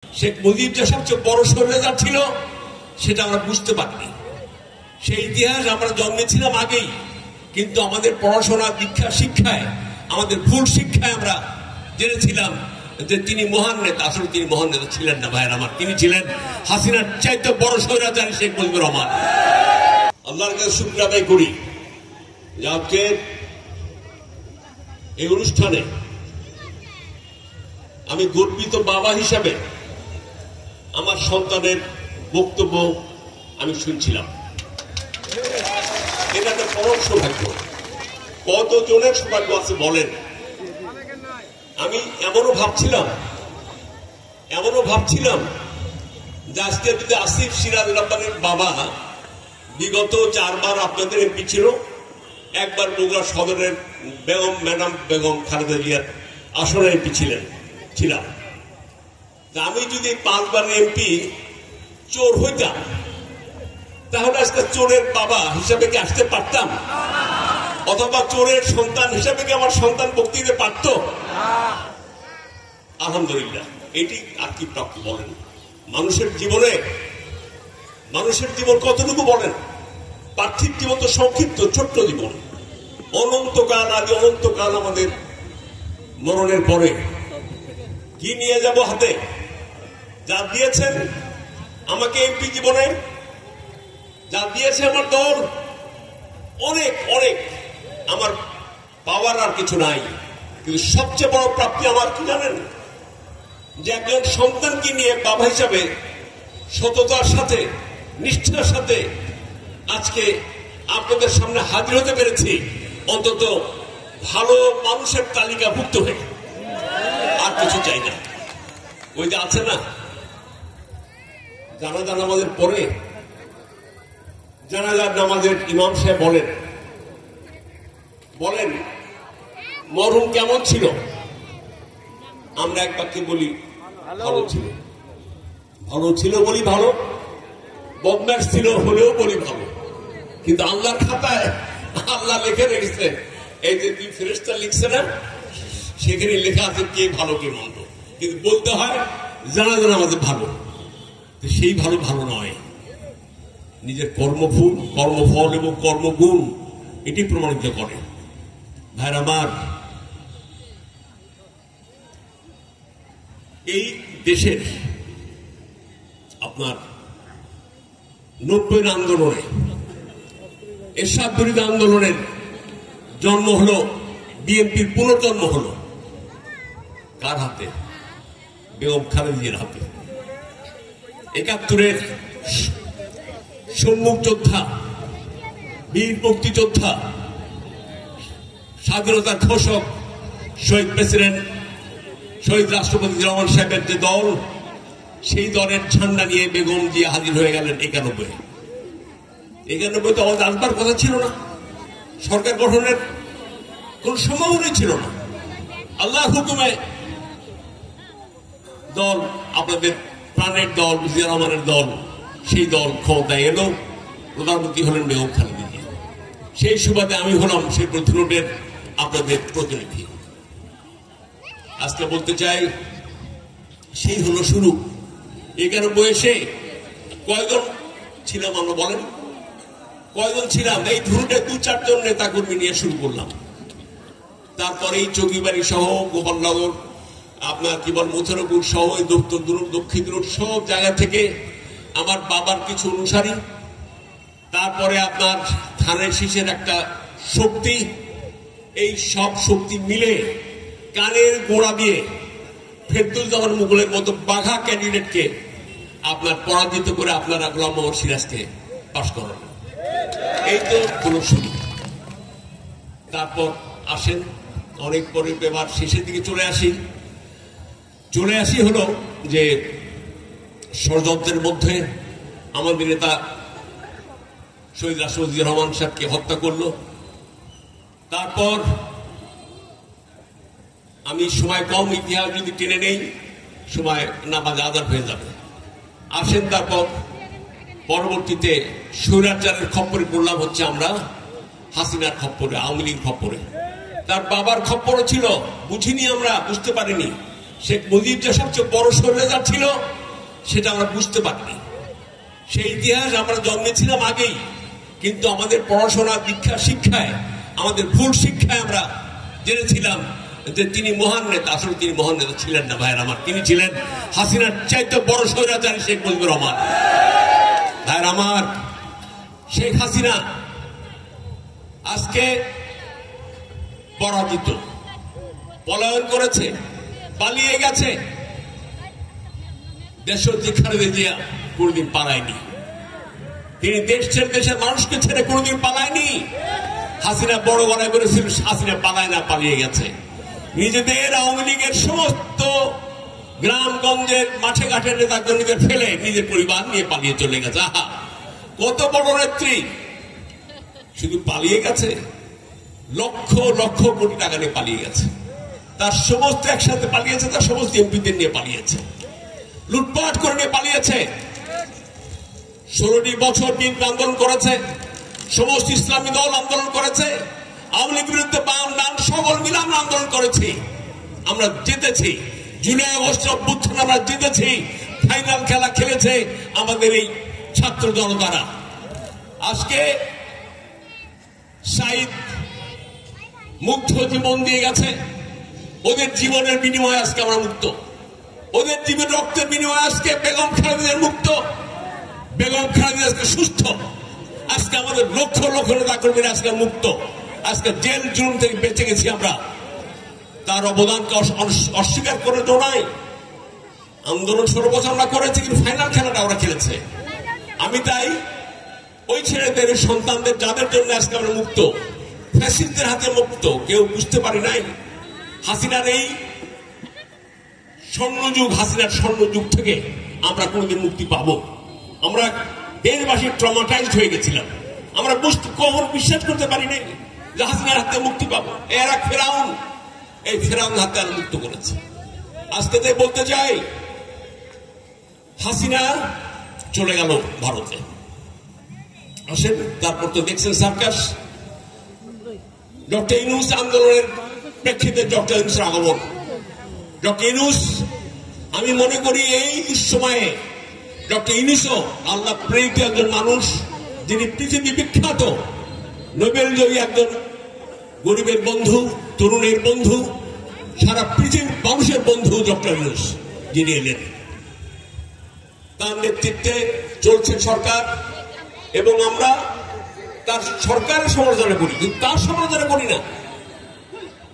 শেখ মুজিব যে সবচেয়ে বড় স্বৈরাচার ছিল সেটা আমরা বুঝতে পারিনি। সেই ইতিহাস আমরা জন্মেছিলাম আগেই, কিন্তু আমাদের পড়াশোনা দীক্ষা শিক্ষায়, আমাদের ভুল শিক্ষায় আমরা জেনেছিলাম যে তিনি মহান নেতা। আসলে তিনি মহান নেতা ছিলেন না ভাইয়ের আমার, তিনি ছিলেন হাসিনার চাইতে বড় স্বৈরাচারী শেখ মুজিবুর রহমান। আল্লাহর কাছে শুকরিয়া আদায় করি যে আজকে এই অনুষ্ঠানে আমি গর্বিত বাবা হিসাবে আমার সন্তানের বক্তব্য আমি শুনছিলাম। এটা একটা পরম সৌভাগ্য। কতজনের সৌভাগ্য আছে বলেন? আমি এমনও ভাবছিলাম যে আজকে যদি আসিফ সিরাজ রাব্বানীর বাবা বিগত 4 বার আপনাদের এমপি ছিল, একবার বগুড়া সদরের ম্যাডাম বেগম খালেদা জিয়ার আসনের এমপি ছিলাম। আমি যদি 5 বার এমপি চোর হইতাম, তাহলে আজকে চোরের বাবা হিসাবে কি আসতে পারতাম? অথবা চোরের সন্তান হিসাবে কি আমার সন্তান বক্তৃতা দিতে পারত? আলহামদুলিল্লাহ। এটি আর কি প্রাপ্তি বলেন? মানুষের জীবন কতটুকু বলেন? পার্থিব জীবন তো সংক্ষিপ্ত, ছোট্ট জীবন। অনন্তকাল, আদি অনন্তকাল আমাদের মরণের পরে কি নিয়ে যাব হাতে? যা দিয়েছেন আমাকে এমপি জীবনে, যা দিয়েছে আমার দল, অনেক অনেক, আমার পাওয়ার আর কিছু নাই। কিন্তু সবচেয়ে বড় প্রাপ্তি আমার কি জানেন? যে একজন সন্তানকে নিয়ে বাবা হিসাবে সততার সাথে, নিষ্ঠার সাথে আজকে আপনাদের সামনে হাজির হতে পেরেছি, অন্তত ভালো মানুষের তালিকাভুক্ত হয়ে। আর কিছু চাই না। ওই যে আছে না, জানাজা নামাজের পরে জানাজার নামাজের ইমাম সাহেব বলেন মরহুম কেমন ছিল? আমরা এক বাক্যে বলি ভালো ছিল। ভালো ছিল বলি ভালো, বদমাশ ছিল হলেও বলি ভালো। কিন্তু আল্লাহর খাতায় আল্লাহ লিখে রেখেছে, এই যে 2 ফেরেশতা লিখছে না, সেখানে লেখা আছে কে ভালো কে মন্দ। কিন্তু বলতে হয় জানাজা নামাজে ভালো। সেই ভালো নয়, নিজের কর্মফল এবং কর্মগুণ এটি প্রমাণিত করে। ভাইরা আমার, এই দেশের আপনার 90 আন্দোলনে, এরশাদ বিরোধী আন্দোলনের জন্ম হলো, বিএনপির পুনর্জন্ম হলো কার হাতে? বেগম খালেদা জিয়ার হাতে। 71-এর সম্মুখ যোদ্ধা, বীর মুক্তিযোদ্ধা, স্বাধীনতার ঘোষক শহীদ প্রেসিডেন্ট, শহীদ রাষ্ট্রপতি রহমান সাহেবের যে দল, সেই দলের ঝান্ডা নিয়ে বেগম জিয়া হাজির হয়ে গেলেন 91 তো আমাদের আসবার কথা ছিল না। সরকার গঠনের কোন সম্ভাবনাই ছিল না। আল্লাহর হুকুমে দল, আপনাদের প্রাণের দল, জিয়া রহমানের দল, সেই দল ক্ষমতায় এলো, প্রধানমন্ত্রী হলেন বেগম খালেদা জিয়া। সেই সুবাদে আমি হলাম সেই প্রতিরোধের আপনাদের প্রতিনিধি। আজকে বলতে চাই, সেই হলো শুরু। 91 এসে কয়জন ছিলাম আমরা বলেন? কয়জন ছিলাম? এই ধরুন 2-4 জন নেতা কর্মী নিয়ে শুরু করলাম। তারপরেই চৌকিবাড়ি সহ, গোপালনগর, আপনার কি বল মথুরাপুর সহ, দক্ষিণ রোড সব জায়গা থেকে আমার বাবার কিছু অনুসারী, তারপরে আপনার ধানের শীষের একটা শক্তি, এই সব শক্তি মিলে কানের গোড়া দিয়ে ফেরদৌস মুগলের মতো বাঘা ক্যান্ডিডেটকে আপনার পরাজিত করে আপনারা গোলাম মোহাম্মদ সিরাজকে পাশ করান। এই তো কোন শুরু। তারপর আসেন অনেক পরে, এবার শেষের দিকে চলে আসি হলো যে ষড়যন্ত্রের মধ্যে আমাদের নেতা শহীদ রাষ্ট্রপতি রহমান সাহেবকে হত্যা করলো। তারপর আমি সময় কম, ইতিহাস যদি টেনে নেই সময় নামাজে আজান হয়ে যাবে। আসেন তারপর পরবর্তীতে স্বৈরাচারের খপ্পরে পড়লাম হচ্ছে আমরা, হাসিনার খপ্পরে, আওয়ামী লীগ খপ্পরে। তার বাবার খপ্পরও ছিল, বুঝিনি আমরা, বুঝতে পারিনি। শেখ মুজিব যে সবচেয়ে বড় স্বৈরাচার ছিল সেটা আমরা বুঝতে পারিনি। সেই ইতিহাস আমরা জন্মেছিলাম আগেই, কিন্তু আমাদের পড়াশোনা দীক্ষা শিক্ষায়, আমাদের ভুল শিক্ষায় আমরা জেনেছিলাম যে তিনি মহান নেতা। আসলে তিনি মহান নেতা ছিলেন না ভাইয়ের আমার, তিনি ছিলেন হাসিনার চাইতে বড় স্বৈরাচারী শেখ মুজিবুর রহমান। ভাইয়ের আমার, শেখ হাসিনা আজকে পরাজিত, পলায়ন করেছে, পালিয়ে গেছে। দেশ যেখানে যে কোনদিন পালায়নি, তিনি দেশ ছেড়ে দেশের মানুষকে ছেড়ে কোনদিন পালায়নি। হাসিনা বড় গলায় করেছিল, হাসিনা পালায় না, পালিয়ে গেছে। নিজেদের আওয়ামী লীগের সমস্ত গ্রামগঞ্জের মাঠে ঘাটের নেতা কর্মীদের ফেলে নিজের পরিবার নিয়ে পালিয়ে চলে গেছে। আহা, কত বড় নেত্রী! শুধু পালিয়ে গেছে, লক্ষ লক্ষ কোটি টাকা নিয়ে পালিয়ে গেছে। তার সমস্ত একসাথে পালিয়েছে, তার সমস্ত এমপিদের নিয়ে পালিয়েছে, লুটপাট করে নিয়ে পালিয়েছে। 16টি বছর বিএনপি আন্দোলন করেছে, সমস্ত ইসলামী দল আন্দোলন করেছে, আওয়ামী লীগের বিরুদ্ধে বাম ডান সকল মিলে আমরা আন্দোলন করেছি, আমরা জিতেছি। জুলাই আগস্ট অভ্যুত্থান আমরা জিতেছি। ফাইনাল খেলা খেলেছে আমাদের এই ছাত্র জনতারা। আজকে সাইদ মুগ্ধ জীবন দিয়ে গেছে, ওদের জীবনের বিনিময়ে আজকে আমরা মুক্ত, ওদের জীবন রক্তের বিনিময়ে আজকে বেগম খালেদার মুক্ত, বেগম খালেদা আজকে সুস্থ। আজকে আমাদের লক্ষ লক্ষ নেতা কর্মীরা আজকে মুক্ত, আজকে জেল জুলুম থেকে বেঁচে গেছি আমরা। তার অবদানকে অস্বীকার করে তো নাই। আন্দোলন 16 বছর আমরা করেছি, কিন্তু ফাইনাল খেলাটা ওরা খেলেছে। আমি তাই ওই ছেলেদের সন্তানদের যাদের জন্য আজকে আমরা মুক্ত, ফ্যাসিস্টদের হাতে মুক্ত, কেউ বুঝতে পারি নাই হাসিনার এই স্বর্ণযুগ, হাসিনার স্বর্ণযুগ থেকে আমরা কোনদিন মুক্তি পাবো। আমরা দেশবাসী ট্রমাটাইজড হয়ে গেছিলাম, আমরা কখন বিশ্বাস করতে পারি নাই যে হাসিনার হাতে মুক্তি পাবো। এরা ফেরাউন, এই ফেরাউন হাতে আমরা মুক্ত করেছে। আজকে তাই বলতে চাই, হাসিনা চলে গেল ভারতে, আসেন, তারপর তো দেখছেন সার্কাস। ডক্টর ইউনূস আন্দোলনের প্রেক্ষিতে ডক্টর ইউনূসের আগমন। ডক্টর ইউনূস, আমি মনে করি এই সময়ে ডক্টর ইউনূসও আল্লাহ প্রেরিত একজন মানুষ, যিনি পৃথিবী বিখ্যাত নোবেল জয়ী একজন গরিবের বন্ধু, তরুণের বন্ধু, সারা পৃথিবীর মানুষের বন্ধু ডক্টর ইউনূস যিনি এলেন। তার নেতৃত্বে চলছে সরকার, এবং আমরা তার সরকারের সমালোচনা করি, কিন্তু তার সমালোচনা করি না,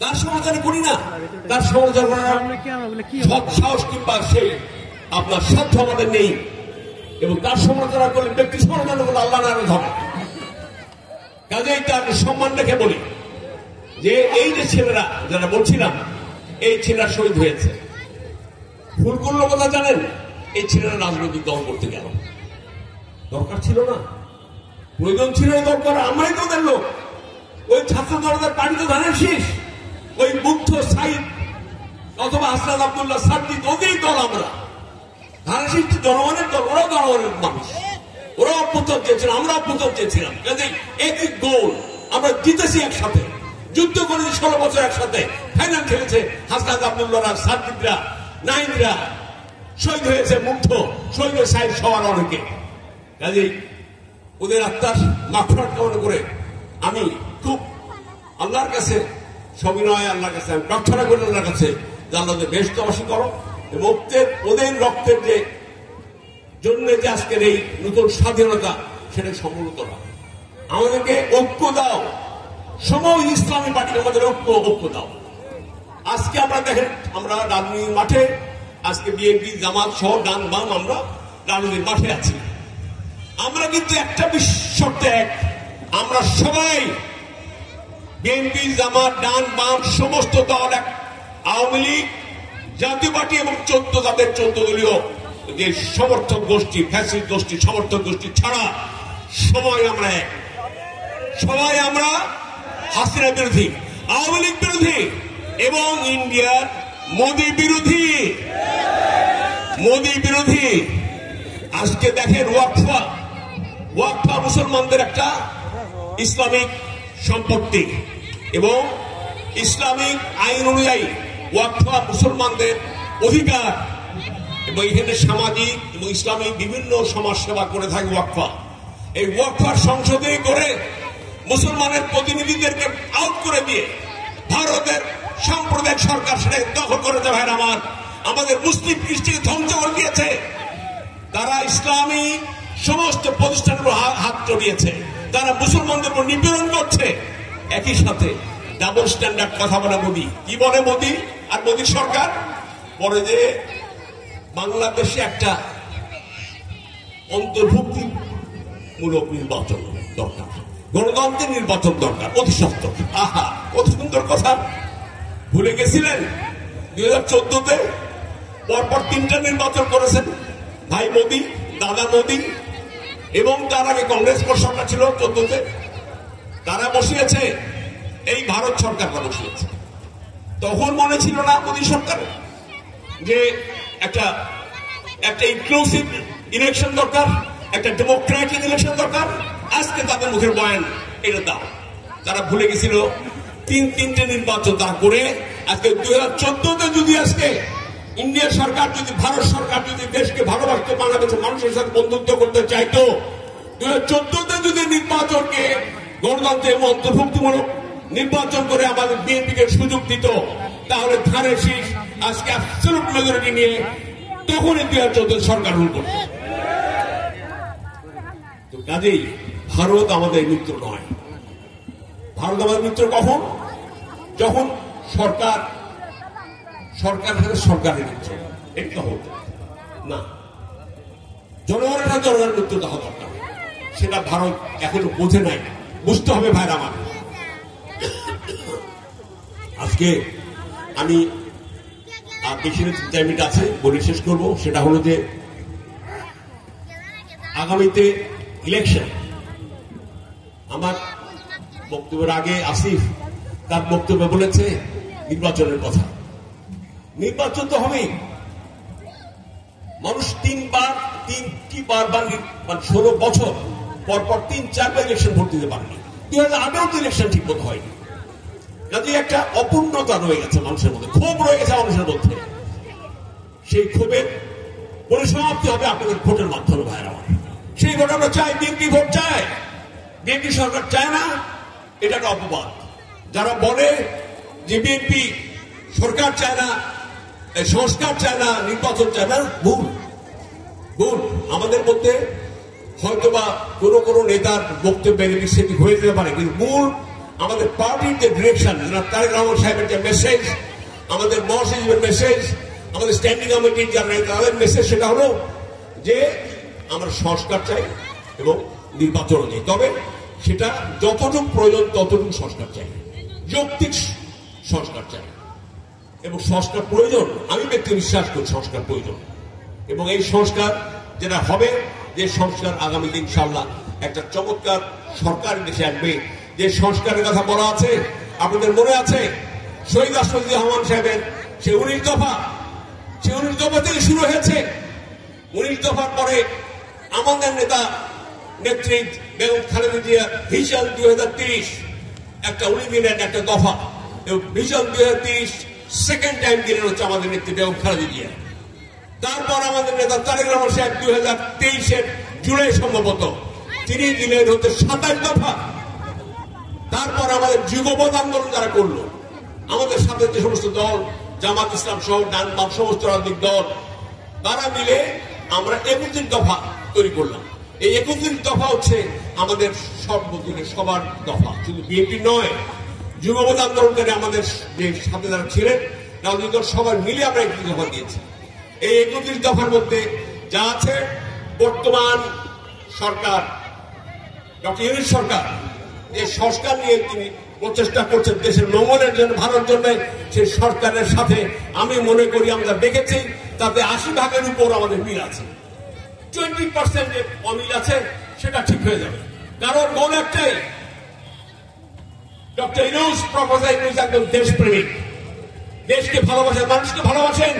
তার সমালোচনা করি না, তার সমালোচনা সৎ সাহস কিংবা সেই আপনার সাধ্য আমাদের নেই। এবং তার সমালোচনা করলে, ব্যক্তি সমালোচনা করলে আল্লাহ নারাজ হবে। কাজেই তার সম্মান রেখে বলি যে এই যে ছেলেরা যারা বলছিলাম, এই ছেলেরা শহীদ হয়েছে। ফুলকুল্লো কথা জানেন, এই ছেলেরা রাজনৈতিক দল করতে গেল, দরকার ছিল না, প্রয়োজন ছিল দরকার। আমরাই তো ওদের লোক, ওই ছাত্র জনতার পার্টি তো ধানের শীষ, ওই মুগ্ধ সাইদ অথবা হাসনাত আব্দুল্লাহ সাদ্দিক, ওদেরই দল আমরা। ধানের শীষ জনগণের দল, ওরাও জনগণের মানুষ, ওরাও অভ্যুত্থান চেয়েছিল, আমরা অভ্যুত্থান চেয়েছিলাম। কাজেই একই গোল, আমরা জিতেছি একসাথে, যুদ্ধ করেছি 16 বছর একসাথে, ফাইনাল খেলেছে হাসনাত আব্দুল্লাহরা, সাদ্দিকরা, নাইমরা, শহীদ হয়েছে মুগ্ধ, শহীদ হয়ে সাইদ সবার অনেকে। কাজেই ওদের আত্মার মাগফিরাত কামনা করে আমি খুব আল্লাহর কাছে সবিনয়, আল্লাহর কাছে আমি প্রার্থনা করি, আল্লাহর কাছে যে আল্লাহ বেহেশতবাসী করো, এবং ওদের রক্তের যে জন্য যে আজকের এই নতুন স্বাধীনতা, সেটা সম্পূর্ণ করা। আমাদেরকে ঐক্য দাও, সময় ইসলামী পার্টি আমাদের ঐক্য দাও। আজকে আমরা দেখেন, আমরা রাজনীতির মাঠে, আজকে বিএনপি জামাত সহ ডান বাম আমরা রাজনীতির মাঠে আছি। আমরা কিন্তু একটা শর্তে এক, আমরা সবাই বিএনপি জামাত ডান বাম সমস্ত দল, এক আওয়ামী লীগ, জাতীয় পার্টি এবং 14 দলীয় যে সমর্থক গোষ্ঠী, ফ্যাসিস্ট গোষ্ঠী, সমর্থক গোষ্ঠী ছাড়া সবাই আমরা এক, সবাই আমরা হাসিনা বিরোধী, আওয়ামী লীগ বিরোধী এবং ইন্ডিয়ার মোদী বিরোধী। আজকে দেখেন, ওয়াকফা মুসলমানদের একটা ইসলামিক সম্পত্তি, এবং ইসলামিক আইন অনুযায়ী ওয়াকফা মুসলমানদের অধিকার এবং এখানে সামাজিক এবং ইসলামিক বিভিন্ন সমাজ সেবা করে থাকে ওয়াকফা। এই ওয়াকফার সংসদে করে মুসলমানের প্রতিনিধিদেরকে আউট করে দিয়ে ভারতের সাম্প্রদায়িক সরকার সেটা দখল করেছে। ভাইরা আমার, আমাদের মুসলিম কৃষ্টিকে ধ্বংস করে দিয়েছে। তারা ইসলামী সমস্ত প্রতিষ্ঠানের হাত চড়িয়েছে, তারা মুসলমানদের উপর নিপীড়ন করছে। একই সাথে ডাবল স্ট্যান্ডার্ড কথা বলে মোদী। কি বলে মোদী আর মোদীর সরকার? বলে যে বাংলাদেশে একটা অন্তর্ভুক্তিমূলক নির্বাচন দরকার, গণতন্ত্রের নির্বাচন দরকার, অতি সত্তর। আহা, কত সুন্দর কথা। ভুলে গেছিলেন 2014-তে পরপর 3টা নির্বাচন করেছেন ভাই মোদী, দাদা মোদী, এবং তার আগে কংগ্রেস সরকার ছিল 14-তে। তারা বসিয়েছে, এই ভারত সরকারটা বসিয়েছে। তখন মনে ছিল না মোদী সরকার যে একটা ইনক্লুসিভ ইলেকশন দরকার, একটা ডেমোক্রেটিক ইলেকশন দরকার। আজকে তাদের মুখের বয়ান এটা দাও। তারা ভুলে গেছিল 3টে নির্বাচন তারা করে আজকে 2014-তে যদি আজকে ইন্ডিয়া সরকার, যদি ভারত সরকার যদি দেশকে ভালোবাসতে, বাংলাদেশের মানুষের সাথে বন্ধুত্ব করতে চাইতো, 2014-তে যদি নির্বাচনকে গণতন্ত্রের অন্তর্ভুক্তিমূলক নির্বাচন করে আমাদের বিএনপিকে সুযোগ দিত, তাহলে ধানের শীষ আজকে অ্যাবসলিউট মেজরিটি নিয়ে তখনই 2014 সরকার রুল করত। তো কাজেই ভারত আমাদের মিত্র নয়। ভারত আমাদের মিত্র কখন? যখন সরকার সরকারের মিত্র। এটা হতো না, জনগণের সাথে জনগণের মিত্রতা হওয়া দরকার। সেটা ভারত এখনো বোঝে নাই, বুঝতে হবে ভাইরা আমার। আজকে আমি আর বেশি 3 মিনিট আছে, বলে শেষ করবো। সেটা হলো যে আগামীতে ইলেকশন। আমার বক্তব্যের আগে আসিফ তার বক্তব্যে বলেছে নির্বাচনের কথা। নির্বাচন তো হবেই। মানুষ 16 বছর পরপর 3-4 বার ইলেকশন ভোট দিতে পারেনি। 2008-এও তো ইলেকশন ঠিক মতো হয়নি। কাজে একটা অপূর্ণতা রয়ে গেছে মানুষের মধ্যে, ক্ষোভ রয়ে গেছে মানুষের মধ্যে। সেই ক্ষোভের পরিসমাপ্তি হবে আপনাদের ভোটের মাধ্যমে ভাইরা আমার। সেই ভোট আমরা চাই, বিএনপি ভোট চায়, বিএনপি সরকার চায় না, এটা একটা অপবাদ। যারা বলে যে বিএনপি সরকার চায় না, সংস্কার চায় না, নির্বাচন চায় না, ভুল। আমাদের মধ্যে হয়তোবা কোনো নেতার বক্তব্যের বিস্মৃতি হয়ে যেতে পারে, কিন্তু মূল আমাদের পার্টির যে ডিরেকশন, তারেক রহমান সাহেবের যে মেসেজ, আমাদের মহাসচিবের মেসেজ, আমাদের স্ট্যান্ডিং কমিটির যারা তাদের মেসেজ, সেটা হলো যে আমরা সংস্কার চাই এবং নির্বাচন চাই। তবে সেটা যতটুকু প্রয়োজন ততটুকু সংস্কার চাই, যৌক্তিক সংস্কার চাই। এবং সংস্কার প্রয়োজন, আমি ব্যক্তি বিশ্বাস করি সংস্কার প্রয়োজন। এবং এই সংস্কার যেটা হবে, যে সংস্কার আগামী দিন ইনশাআল্লাহ একটা চমৎকার সরকার দেশে আসবে। যে সংস্কারের কথা বলা আছে, আপনাদের মনে আছে শহীদ রাষ্ট্রপতি রহমান সাহেবের সে 19 দফা, সে 19 দফা থেকে শুরু হয়েছে। 19 দফার পরে আমাদের নেত্রী বেগম খালেদা জিয়া ভিশন 2030 একটা 19 দিনের একটা দফা, এবং ভিশন 2030 সেকেন্ড টাইম দিলেন হচ্ছে আমাদের নেত্রী বেগম খালেদা জিয়া। তারপর আমাদের নেতা তারেক রহমান সাহেব 2023-এর জুলাই সম্ভবত তিনি দিলেন হচ্ছে 27 দফা। তারপর আমাদের যুগপৎ আন্দোলন যারা করলো, আমাদের সাথে যে সমস্ত দল, জামাত ইসলাম সহ ডান বাম সমস্ত রাজনৈতিক দল, তারা মিলে আমরা 31 দফা তৈরি করলাম। এই 31 দফা হচ্ছে আমাদের সর্বদিকে সবার দফা, শুধু বিএনপি নয়, যুগপৎ আন্দোলনকারী আমাদের যে সাথে যারা ছিলেন রাজনৈতিক দল সবাই মিলে আমরা 31 দফা দিয়েছি। এই 31 দফার মধ্যে যা আছে, বর্তমান সরকার ডক্টর ইউনূস সরকার যে সংস্কার নিয়ে তিনি প্রচেষ্টা করছেন দেশের মঙ্গলের জন্য, ভারতের জন্য, সেই সরকারের সাথে আমি মনে করি আমরা দেখেছি তাতে 80% উপর আমাদের মিল আছে। 20% যে অমিল আছে সেটা ঠিক হয়ে যাবে। কারণ গোল একটাই, ডক্টর ইউনূস, প্রফেসর ইউনূস একজন দেশপ্রেমিক, দেশকে ভালোবাসেন, মানুষকে ভালোবাসেন।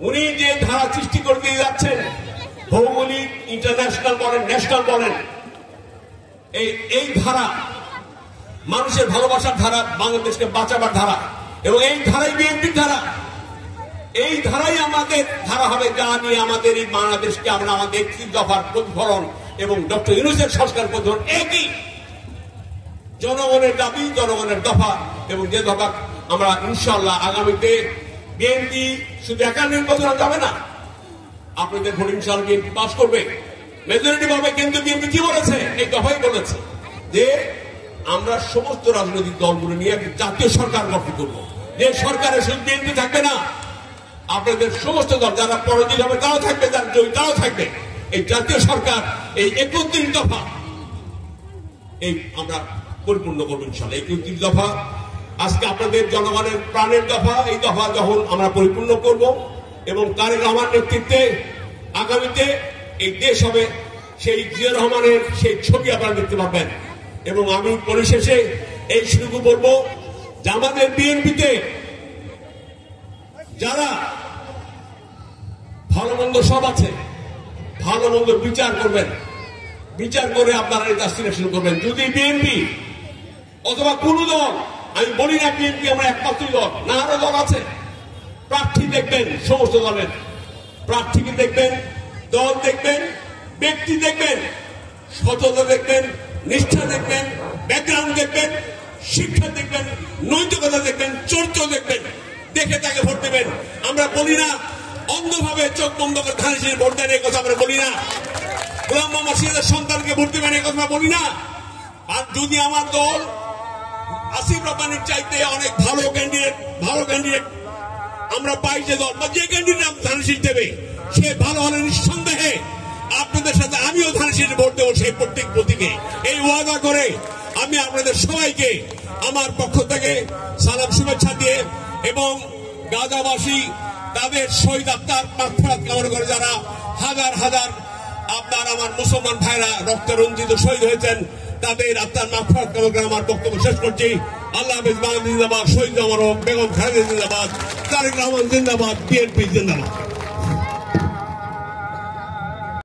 উনি যে ধারা সৃষ্টি করে দিয়ে যাচ্ছেন, ভৌগোলিক, ইন্টারন্যাশনাল বলেন, ন্যাশনাল বলেন, এই ধারা মানুষের ভালোবাসার ধারা, বাংলাদেশকে বাঁচাবার ধারা, এবং এই ধারাই বিএনপির ধারা। এই ধারাই আমাদের ধারা হবে, যা নিয়ে আমাদের এই বাংলাদেশকে আমরা আমাদের ৩ দফার প্রতিফলন এবং ডক্টর ইউনূসের সংস্কার প্রতিফলন একই। জনগণের দাবি, জনগণের দফা, এবং যে দফা আমরা ইনশাআল্লাহ আগামীতে বিএনপি শুধু একা নির্বাচন যাবে না, আপনাদের ভোট ইনশাআল্লাহ বিএনপি পাস করবে, মেজরিটি পাবে। কিন্তু বিএনপি কি বলেছে? এই দফাই বলেছে যে আমরা সমস্ত রাজনৈতিক দলগুলো নিয়ে একটি জাতীয় সরকার গঠন করবো, যে সরকারে শুধু বিএনপি থাকবে না, আপনাদের সমস্ত দল যারা পরাজিত হবে তারাও থাকবে, যারা জয়ী তারাও থাকবে। এই জাতীয় সরকার, এই ৩১ দফা এই আমরা পরিপূর্ণ করবো ইনশাআল্লাহ। ৩১ দফা আজকে আপনাদের জনগণের প্রাণের দফা। এই দফা যখন আমরা পরিপূর্ণ করব এবং তারেক রহমান নেতৃত্বে আগামীতে এই দেশ হবে, সেই জিয়া রহমানের সেই ছবি আপনারা দেখতে পাবেন। এবং আমি পরিশেষে এই শুরু বলবো যে আমাদের বিএনপিতে যারা ভালো মন্দ সব আছে, ভালো মন্দ বিচার করবেন, বিচার করে আপনারা এটা সিলেকশন করবেন। যদি বিএনপি অথবা কোন দল, আমি বলি না বিএনপি আমরা একমাত্র দল না, আরো দল আছে, প্রার্থী দেখবেন, সমস্ত দলের প্রার্থীকে দেখবেন, দল দেখবেন, ব্যক্তি দেখবেন, সততা দেখবেন, নিষ্ঠা দেখবেন, ব্যাকগ্রাউন্ড দেখবেন, শিক্ষা দেখবেন, নৈতিকতা দেখবেন, চরিত্র দেখবেন, দেখে তাকে ভোট দেবেন। আমরা বলি না অন্ধভাবে চোখ বন্ধ করে ধানের শীষে ভোট দেন, এই কথা আমরা বলি না। গোলাম মোহাম্মদ সিরাজের সন্তানকে ভোট দেবেন, এই কথা বলি না। আর যদি আমার দল আসিফ রহমানের চাইতে অনেক ভালো ক্যান্ডিডেট আমরা পাই, যে দল বা যে ক্যান্ডিডেট ধানের শীষ দেবে সে ভালো হলে নিঃসন্দেহে আপনাদের সাথে আমিও ধানের শীষে ভোট দেবো, সেই প্রত্যেক প্রতীকে। এই ওয়াদা করে আমি আপনাদের সবাইকে আমার পক্ষ থেকে সালাম শুভেচ্ছা দিয়ে এবং গাজাবাসী তাদের শহীদ আত্মার মাগফিরাত কামনা করে, যারা হাজার হাজার আপনার আমার মুসলমান ভাইরা রক্তে রঞ্জিত শহীদ হয়েছেন, তাদের আত্মার মাগফিরাত কামনা করে আমার বক্তব্য শেষ করছি। আল্লাহ হাফেজ। বাংলাদেশ জিন্দাবাদ, শহীদ আমার বেগম খালেদা জিন্দাবাদ, তারেক রহমান জিন্দাবাদ, বিএনপি জিন্দাবাদ।